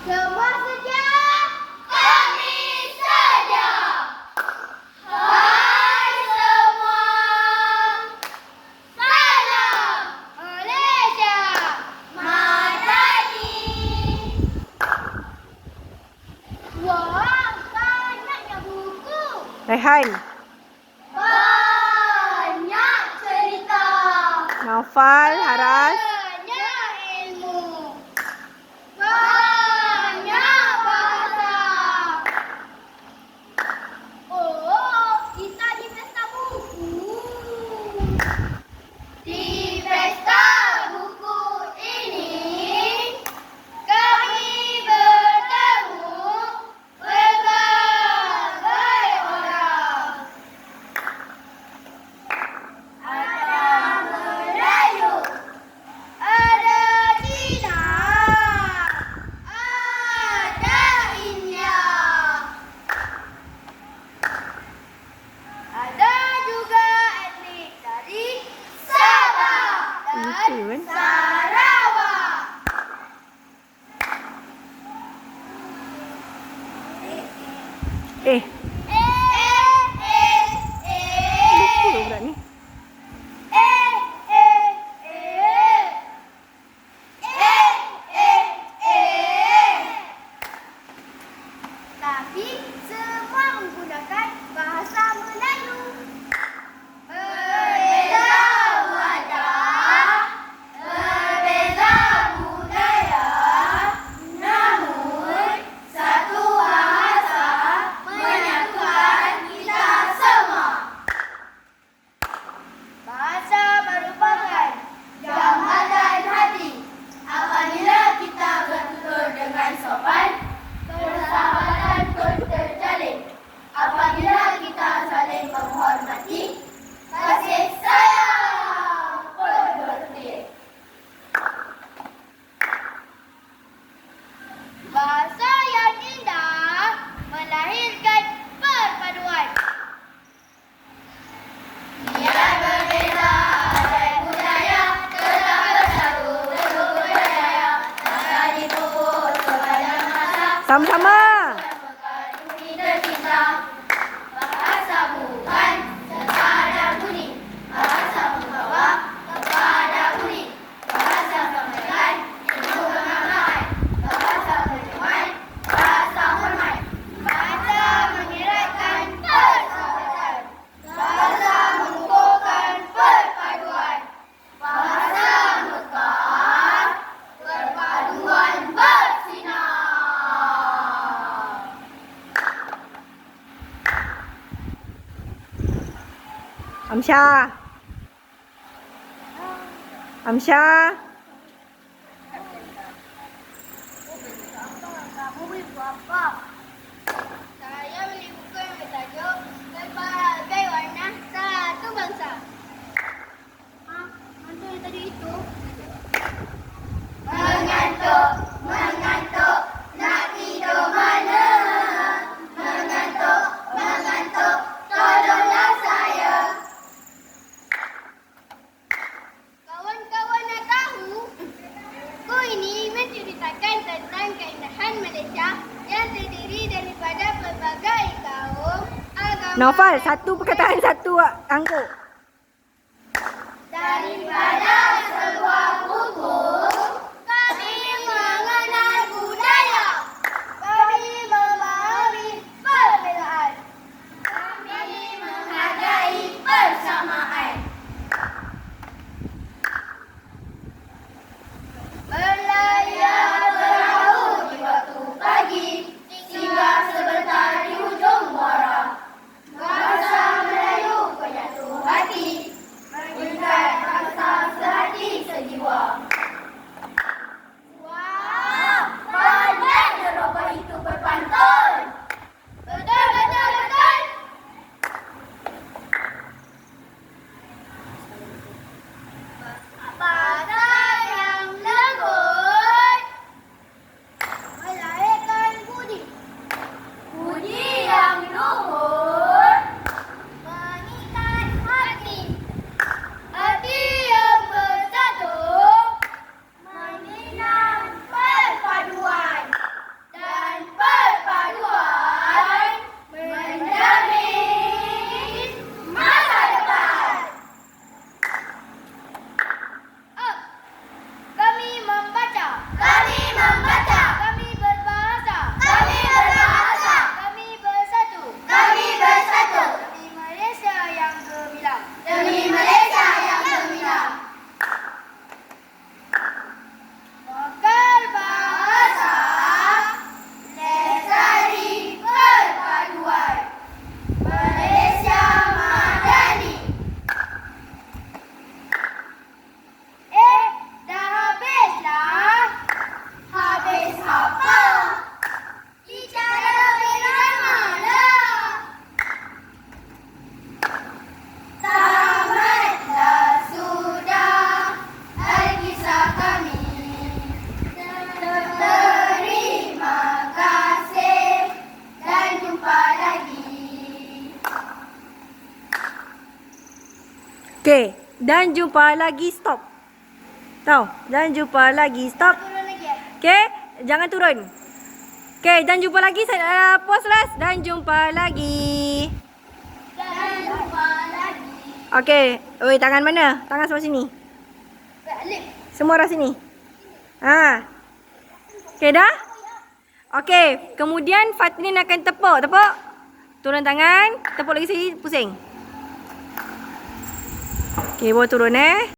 Semua sedia? Kami sedia. Hai semua. Salam Malaysia. Madani. Wah, banyaknya buku. Rehan, Banyak cerita. Naufal, Haras, Banyak ilmu. Banyak bahasa. Oh, kita di pesta buku. Di pesta buku ini, kami bertemu berbagai orang. Ada Melayu, ada Cina, ada India, ada juga etnik dari Sabah dan Lucu, kan? Sarawak. eh, lucu budak ni. Tapi semua menggunakan bahasa Melayu. Berbeza wajah, berbeza budaya, namun satu bahasa menyatukan kita semua. Bahasa merupakan jambatan hati. Apabila kita bertutur dengan sopan, persahabatan pun terjalin. Apabila kita saling menghormati, kasih sayang pun bertutur. Bahasa yang indah melahirkan perpaduan. Biar berbeza adat budaya, tetap bersatu berukun jaya. Tak dipupuk sepanjang masa. Sama-sama. Bumi tercinta. Bahasa bukan sekadar bunyi. Bahasa membawa kepada budi. Bahasa mengenal ilmu pemahaman. Bahasa menyuai rasa hormat. Bahasa mengeratkan persahabatan. Bahasa mengukuhkan perpaduan. Bahasa mekar, perpaduan bersinar. Amsyah. Amsyah. Kamu beli buku apa? Saya beli buku yang bertajuk Berbagai Warna Satu Bangsa. Hah? Mana yang tadi itu? Mengantuk, mengantuk, nak tidur mana? Mengantuk, mengantuk, tolonglah saya. Kawan-kawan nak tahu? Buku ini menceritakan tentang keindahan Malaysia yang terdiri daripada pelbagai kaum, agama. Naufal, satu perkataan, satu angkuk. Daripada sebuah buku, kami mengenal budaya. Kami memahami perbezaan. Kami menghargai persamaan. Berlayar perahu di waktu pagi, singgah sebentar di hujung muara. Bahasa Melayu penyatu hati, mengikat bangsa sehati. Okay. Dan jumpa lagi. Stop. Tahu? Dan jumpa lagi. Stop. Turun lagi ya? Okay. Jangan turun. Okay. Dan jumpa lagi. Pause last. Dan jumpa lagi. Dan jumpa lagi. Okay. Oi, tangan mana? Tangan sebelah sini. Balik. Semua arah sini. Ha. Okay dah? Okay. Kemudian Fatin akan tepuk. Tepuk. Turun tangan. Tepuk lagi sini. Pusing. Okay, bawa turun